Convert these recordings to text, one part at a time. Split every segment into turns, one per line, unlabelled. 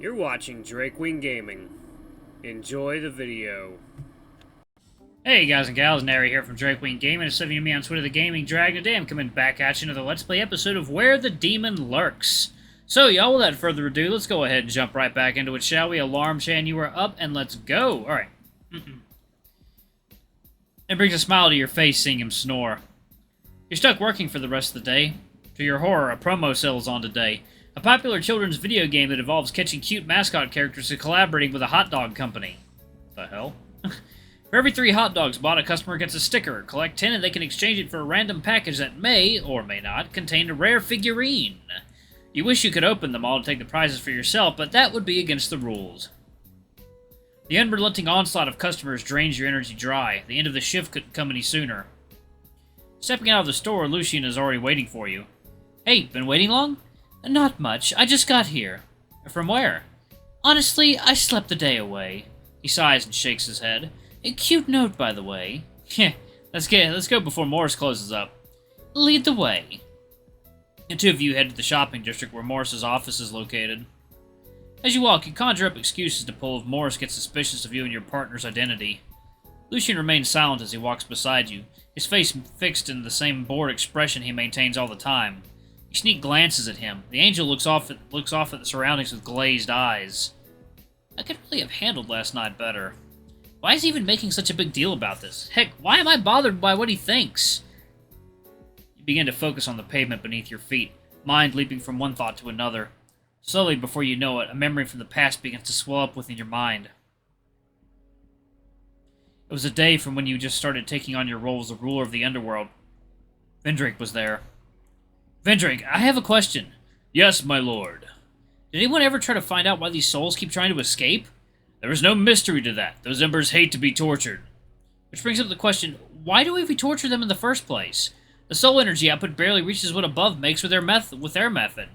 You're watching Drakewing Gaming. Enjoy the video.
Hey guys and gals, Nary here from Drakewing Gaming. Instead of me on Twitter, the Gaming Dragon. Today I'm coming back at you another Let's Play episode of Where the Demon Lurks. So y'all, without further ado, let's go ahead and jump right back into it, shall we? Alarm Chan, you are up, and let's go. Alright. It brings a smile to your face seeing him snore. You're stuck working for the rest of the day. To your horror, a promo sale is on today. A popular children's video game that involves catching cute mascot characters and collaborating with a hot dog company. The hell? For every 3 hot dogs bought, a customer gets a sticker. Collect 10 and they can exchange it for a random package that may, or may not, contain a rare figurine. You wish you could open them all to take the prizes for yourself, but that would be against the rules. The unrelenting onslaught of customers drains your energy dry. The end of the shift couldn't come any sooner. Stepping out of the store, Lucian is already waiting for you. Hey, been waiting long? Not much. I just got here. From where? Honestly, I slept the day away. He sighs and shakes his head. A cute note, by the way. Heh, let's go before Morris closes up. Lead the way. The two of you head to the shopping district where Morris's office is located. As you walk, you conjure up excuses to pull if Morris gets suspicious of you and your partner's identity. Lucian remains silent as he walks beside you, his face fixed in the same bored expression he maintains all the time. You sneak glances at him. The angel looks off at the surroundings with glazed eyes. I could really have handled last night better. Why is he even making such a big deal about this? Heck, why am I bothered by what he thinks? You begin to focus on the pavement beneath your feet, mind leaping from one thought to another. Slowly, before you know it, a memory from the past begins to swell up within your mind. It was a day from when you just started taking on your role as the ruler of the underworld. Vendrake was there. Vendrake, I have a question. Yes, my lord. Did anyone ever try to find out why these souls keep trying to escape? There is no mystery to that. Those embers hate to be tortured. Which brings up the question, why do we torture them in the first place? The soul energy output barely reaches what above makes with their method.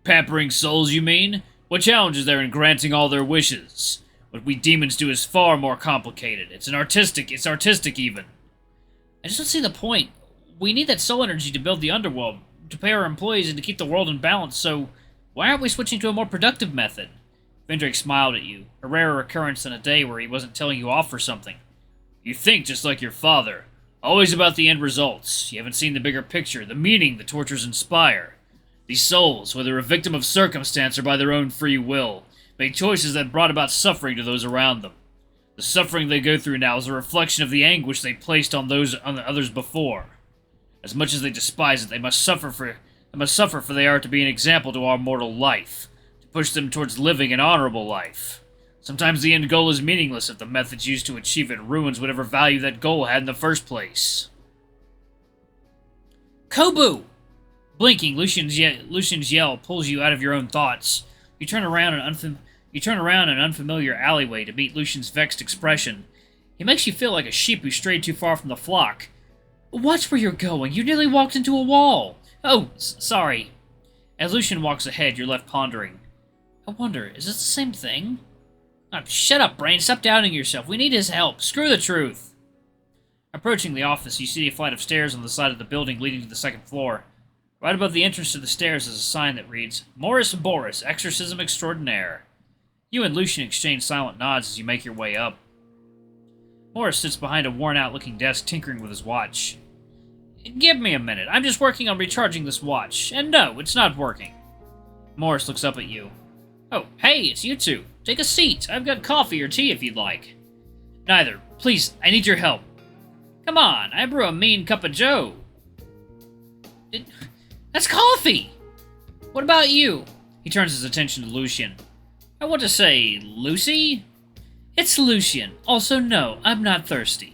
Pampering souls, you mean? What challenge is there in granting all their wishes? What we demons do is far more complicated. It's artistic even. I just don't see the point. We need that soul energy to build the underworld, to pay our employees and to keep the world in balance, so why aren't we switching to a more productive method? Vendrake smiled at you, a rarer occurrence than a day where he wasn't telling you off for something. You think just like your father. Always about the end results. You haven't seen the bigger picture, the meaning the tortures inspire. These souls, whether a victim of circumstance or by their own free will, make choices that brought about suffering to those around them. The suffering they go through now is a reflection of the anguish they placed on the others before. As much as they despise it, they must suffer for they are to be an example to our mortal life, to push them towards living an honorable life. Sometimes the end goal is meaningless if the methods used to achieve it ruins whatever value that goal had in the first place. Kobu! Blinking, Lucian's yell pulls you out of your own thoughts. You turn around in an unfamiliar alleyway to meet Lucian's vexed expression. He makes you feel like a sheep who strayed too far from the flock. Watch where you're going. You nearly walked into a wall. Oh, sorry. As Lucian walks ahead, you're left pondering. I wonder, is this the same thing? Oh, shut up, brain. Stop doubting yourself. We need his help. Screw the truth. Approaching the office, you see a flight of stairs on the side of the building leading to the second floor. Right above the entrance to the stairs is a sign that reads, Morris Boris, Exorcism Extraordinaire. You and Lucian exchange silent nods as you make your way up. Morris sits behind a worn-out-looking desk tinkering with his watch. Give me a minute. I'm just working on recharging this watch. And no, it's not working. Morris looks up at you. Oh, hey, it's you two. Take a seat. I've got coffee or tea if you'd like. Neither. Please, I need your help. Come on, I brew a mean cup of joe. That's coffee! What about you? He turns his attention to Lucian. I want to say, Lucy? It's Lucian. Also, no, I'm not thirsty.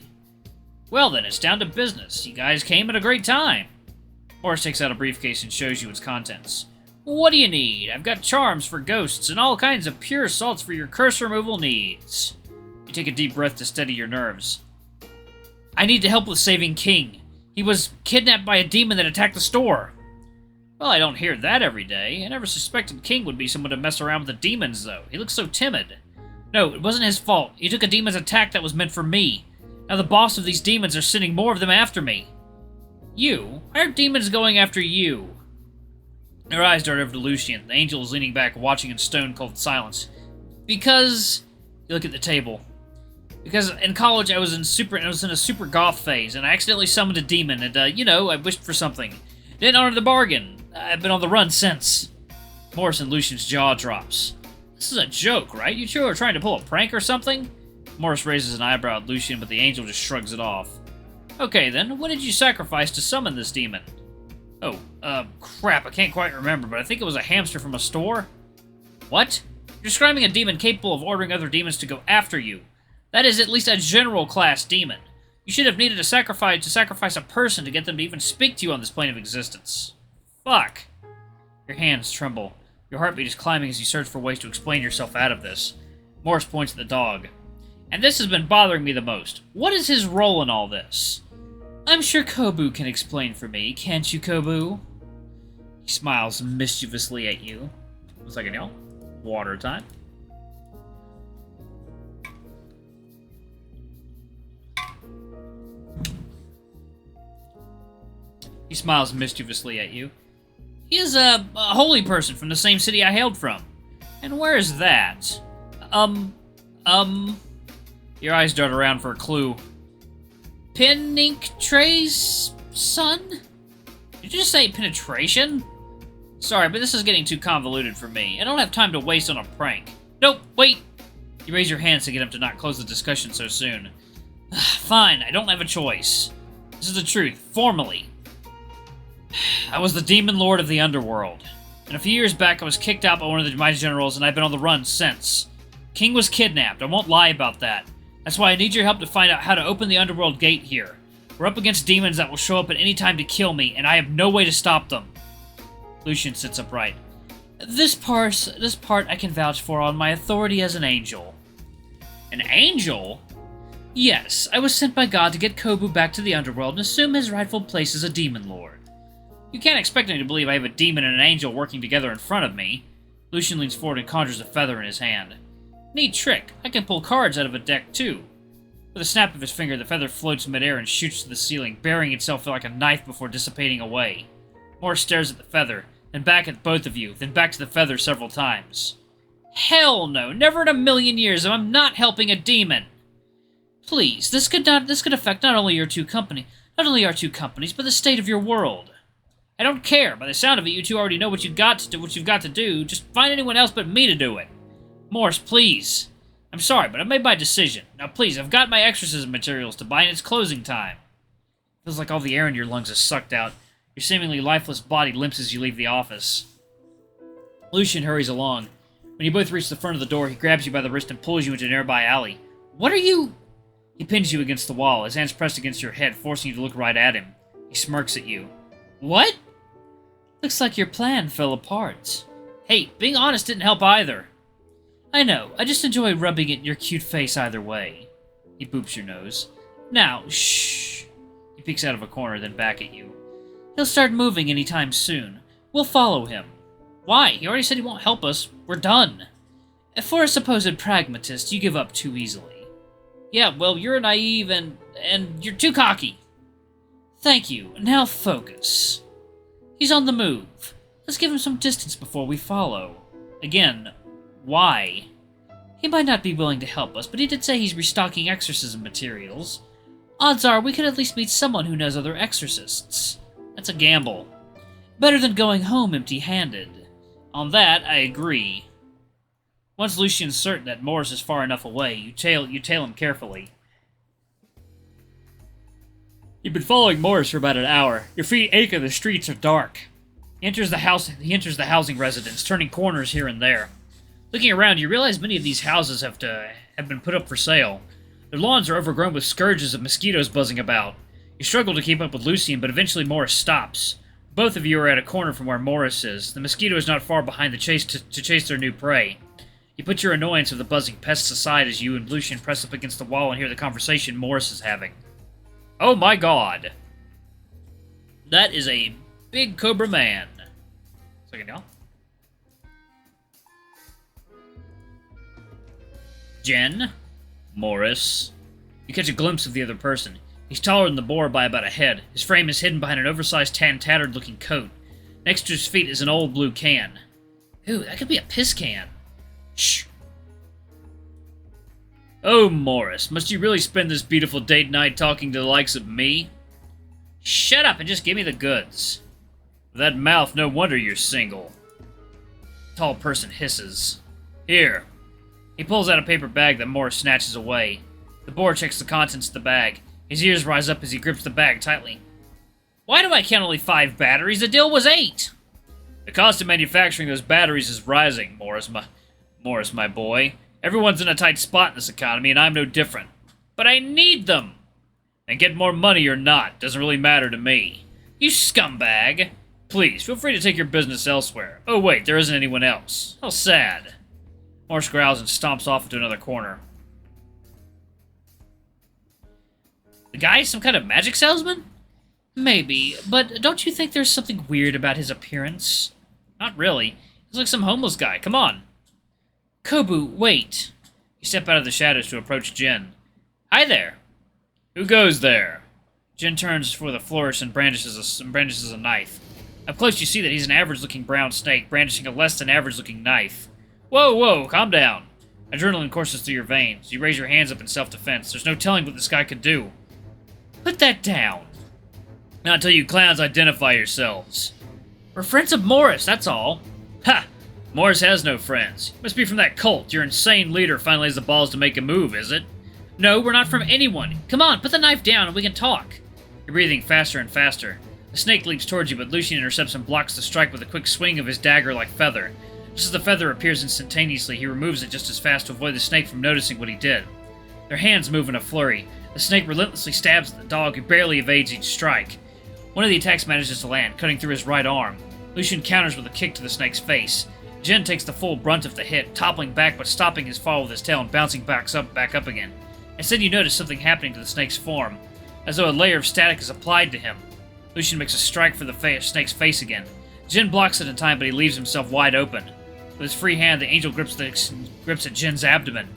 Well then, it's down to business. You guys came at a great time. Morris takes out a briefcase and shows you its contents. What do you need? I've got charms for ghosts and all kinds of pure salts for your curse removal needs. You take a deep breath to steady your nerves. I need to help with saving King. He was kidnapped by a demon that attacked the store. Well, I don't hear that every day. I never suspected King would be someone to mess around with the demons, though. He looks so timid. No, it wasn't his fault. He took a demon's attack that was meant for me. Now the boss of these demons are sending more of them after me. You? Why are demons going after you? Her eyes dart over to Lucian. The angel is leaning back, watching in stone-cold silence. Because... You look at the table. Because in college I was in a super goth phase, and I accidentally summoned a demon, and, I wished for something. Didn't honor the bargain. I've been on the run since. Morris and Lucian's jaw drops. This is a joke, right? You two are trying to pull a prank or something? Morris raises an eyebrow at Lucian, but the angel just shrugs it off. Okay then, what did you sacrifice to summon this demon? Oh, crap, I can't quite remember, but I think it was a hamster from a store? What? You're describing a demon capable of ordering other demons to go after you. That is at least a general class demon. You should have needed to sacrifice a person to get them to even speak to you on this plane of existence. Fuck. Your hands tremble. Your heartbeat is climbing as you search for ways to explain yourself out of this. Morris points at the dog. And this has been bothering me the most. What is his role in all this? I'm sure Kobu can explain for me, can't you, Kobu? He smiles mischievously at you. 1 second, y'all. Water time. He smiles mischievously at you. He is a holy person from the same city I hailed from. And where is that? Your eyes dart around for a clue. Trey's son? Did you just say penetration? Sorry, but this is getting too convoluted for me. I don't have time to waste on a prank. Nope, wait! You raise your hands to get him to not close the discussion so soon. Fine, I don't have a choice. This is the truth, formally. I was the demon lord of the underworld. And a few years back, I was kicked out by one of my generals, and I've been on the run since. King was kidnapped. I won't lie about that. That's why I need your help to find out how to open the underworld gate here. We're up against demons that will show up at any time to kill me, and I have no way to stop them. Lucian sits upright. This part I can vouch for on my authority as an angel. An angel? Yes, I was sent by God to get Kobu back to the underworld and assume his rightful place as a demon lord. You can't expect me to believe I have a demon and an angel working together in front of me. Lucian leans forward and conjures a feather in his hand. Neat trick. I can pull cards out of a deck, too. With a snap of his finger, the feather floats midair and shoots to the ceiling, burying itself like a knife before dissipating away. Morris stares at the feather, then back at both of you, then back to the feather several times. Hell no! Never in a million years am I not helping a demon! Please, this could affect not only our two companies, but the state of your world. I don't care. By the sound of it, you two already know what you've got to do. Just find anyone else but me to do it. Morris, please. I'm sorry, but I've made my decision. Now please, I've got my exorcism materials to buy and it's closing time. Feels like all the air in your lungs is sucked out. Your seemingly lifeless body limps as you leave the office. Lucian hurries along. When you both reach the front of the door, he grabs you by the wrist and pulls you into a nearby alley. What are you... He pins you against the wall, his hands pressed against your head, forcing you to look right at him. He smirks at you. What? Looks like your plan fell apart. Hey, being honest didn't help either. I know, I just enjoy rubbing it in your cute face either way. He boops your nose. Now, shh. He peeks out of a corner, then back at you. He'll start moving anytime soon. We'll follow him. Why? He already said he won't help us. We're done. For a supposed pragmatist, you give up too easily. Yeah, well, you're naive and you're too cocky. Thank you. Now focus. He's on the move. Let's give him some distance before we follow. Again, why? He might not be willing to help us, but he did say he's restocking exorcism materials. Odds are we could at least meet someone who knows other exorcists. That's a gamble. Better than going home empty-handed. On that, I agree. Once Lucian's certain that Morris is far enough away, you tail him carefully. You've been following Morris for about an hour. Your feet ache and the streets are dark. He enters the housing residence, turning corners here and there. Looking around, you realize many of these houses have been put up for sale. Their lawns are overgrown with scourges of mosquitoes buzzing about. You struggle to keep up with Lucian, but eventually Morris stops. Both of you are at a corner from where Morris is. The mosquito is not far behind to chase their new prey. You put your annoyance of the buzzing pests aside as you and Lucian press up against the wall and hear the conversation Morris is having. Oh my god. That is a big cobra man. Second, y'all. Jen. Morris. You catch a glimpse of the other person. He's taller than the boar by about a head. His frame is hidden behind an oversized tan, tattered-looking coat. Next to his feet is an old blue can. Ooh, that could be a piss can. Shh. Oh, Morris, must you really spend this beautiful date night talking to the likes of me? Shut up and just give me the goods. With that mouth, no wonder you're single. The tall person hisses. Here. He pulls out a paper bag that Morris snatches away. The boar checks the contents of the bag. His ears rise up as he grips the bag tightly. Why do I count only 5 batteries? The deal was 8! The cost of manufacturing those batteries is rising, Morris, my boy. Everyone's in a tight spot in this economy, and I'm no different. But I need them! And get more money or not, doesn't really matter to me. You scumbag! Please, feel free to take your business elsewhere. Oh wait, there isn't anyone else. How sad. Morris growls and stomps off into another corner. The guy some kind of magic salesman? Maybe, but don't you think there's something weird about his appearance? Not really. He's like some homeless guy. Come on. Kobu, wait. You step out of the shadows to approach Jin. Hi there. Who goes there? Jin turns with a flourish and brandishes a knife. Up close you see that he's an average-looking brown snake brandishing a less-than-average-looking knife. Whoa, calm down. Adrenaline courses through your veins. You raise your hands up in self-defense. There's no telling what this guy could do. Put that down. Not until you clowns identify yourselves. We're friends of Morris, that's all. Ha! Morris has no friends. You must be from that cult. Your insane leader finally has the balls to make a move, is it? No, we're not from anyone. Come on, put the knife down and we can talk. You're breathing faster and faster. The snake leaps towards you, but Lucian intercepts and blocks the strike with a quick swing of his dagger-like feather. Just as the feather appears instantaneously, he removes it just as fast to avoid the snake from noticing what he did. Their hands move in a flurry. The snake relentlessly stabs at the dog, who barely evades each strike. One of the attacks manages to land, cutting through his right arm. Lucian counters with a kick to the snake's face. Jin takes the full brunt of the hit, toppling back but stopping his fall with his tail and bouncing back up again. Instead, you notice something happening to the snake's form, as though a layer of static is applied to him. Lucian makes a strike for the snake's face again. Jin blocks it in time, but he leaves himself wide open. With his free hand, the angel grips at Jin's abdomen.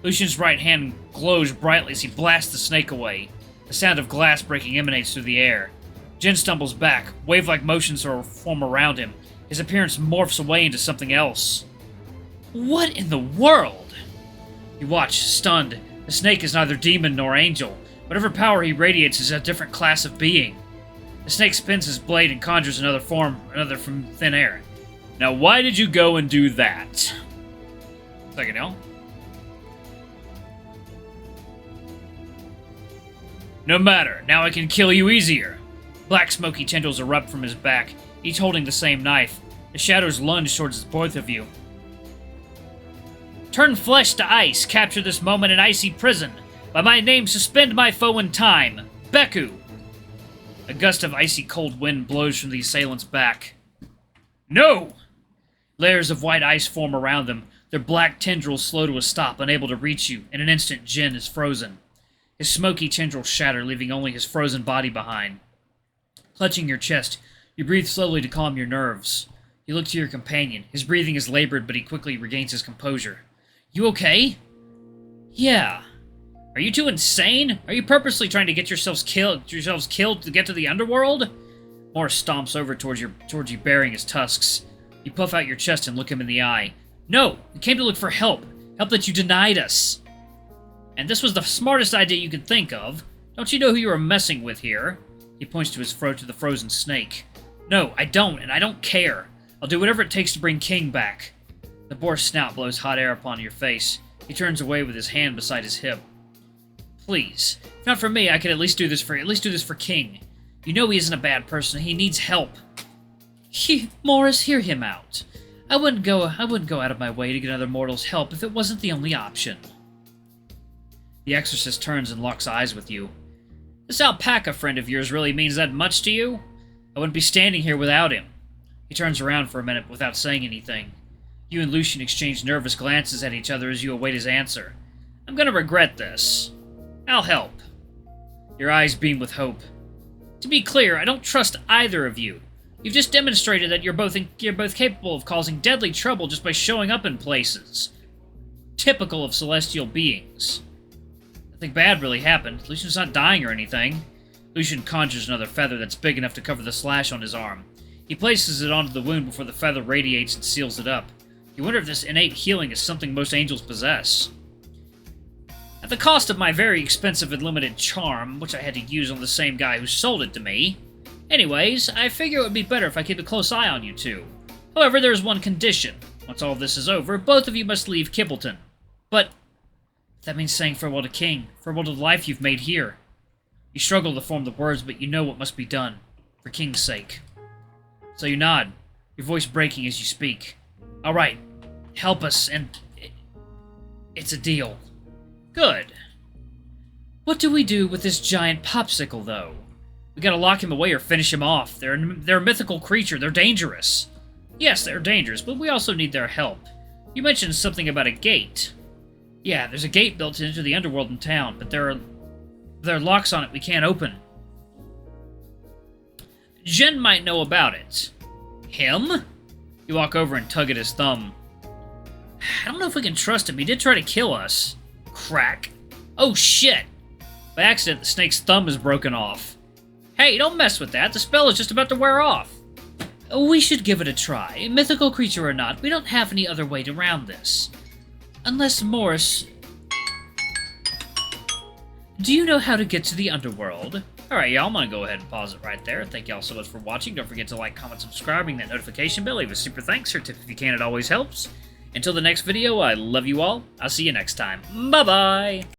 Lucian's right hand glows brightly as he blasts the snake away. The sound of glass breaking emanates through the air. Jin stumbles back. Wave-like motions form around him. His appearance morphs away into something else. What in the world? You watch, stunned. The snake is neither demon nor angel. Whatever power he radiates is a different class of being. The snake spins his blade and conjures another from thin air. Now, why did you go and do that? Second, no? No matter. Now I can kill you easier. Black smoky tendrils erupt from his back, each holding the same knife. The shadows lunge towards both of you. Turn flesh to ice. Capture this moment in icy prison. By my name, suspend my foe in time. Beku. A gust of icy cold wind blows from the assailant's back. No! Layers of white ice form around them, their black tendrils slow to a stop, unable to reach you. In an instant, Jin is frozen. His smoky tendrils shatter, leaving only his frozen body behind. Clutching your chest, you breathe slowly to calm your nerves. You look to your companion. His breathing is labored, but he quickly regains his composure. You okay? Yeah. Are you two insane? Are you purposely trying to get yourselves killed to get to the underworld? Morris stomps over towards you, baring his tusks. You puff out your chest and look him in the eye. No, we came to look for help. Help that you denied us. And this was the smartest idea you could think of. Don't you know who you are messing with here? He points to the frozen snake. No, I don't, and I don't care. I'll do whatever it takes to bring King back. The boar's snout blows hot air upon your face. He turns away with his hand beside his hip. Please, if not for me, I could at least do this for King. You know he isn't a bad person. He needs help. Morris, hear him out. I wouldn't go out of my way to get another mortal's help if it wasn't the only option. The exorcist turns and locks eyes with you. This alpaca friend of yours really means that much to you? I wouldn't be standing here without him. He turns around for a minute without saying anything. You and Lucian exchange nervous glances at each other as you await his answer. I'm gonna regret this. I'll help. Your eyes beam with hope. To be clear, I don't trust either of you. You've just demonstrated that you're both capable of causing deadly trouble just by showing up in places. Typical of celestial beings. Nothing bad really happened. Lucian's not dying or anything. Lucian conjures another feather that's big enough to cover the slash on his arm. He places it onto the wound before the feather radiates and seals it up. You wonder if this innate healing is something most angels possess. At the cost of my very expensive and limited charm, which I had to use on the same guy who sold it to me. Anyways, I figure it would be better if I keep a close eye on you two. However, there's one condition. Once all this is over, both of you must leave Kippleton. But that means saying farewell to King, farewell to the life you've made here. You struggle to form the words, but you know what must be done, for King's sake. So you nod, your voice breaking as you speak. All right, help us, and it's a deal. Good. What do we do with this giant popsicle, though? We gotta lock him away or finish him off. They're a mythical creature. They're dangerous. Yes, they're dangerous, but we also need their help. You mentioned something about a gate. Yeah, there's a gate built into the underworld in town, but there are locks on it we can't open. Jen might know about it. Him? You walk over and tug at his thumb. I don't know if we can trust him. He did try to kill us. Crack. Oh, shit! By accident, the snake's thumb is broken off. Hey, don't mess with that. The spell is just about to wear off. We should give it a try. Mythical creature or not, we don't have any other way around this. Unless Morris... Do you know how to get to the underworld? Alright, y'all, I'm gonna go ahead and pause it right there. Thank y'all so much for watching. Don't forget to like, comment, subscribe, ring that notification bell. Leave a super thanks or tip if you can. It always helps. Until the next video, I love you all. I'll see you next time. Bye-bye!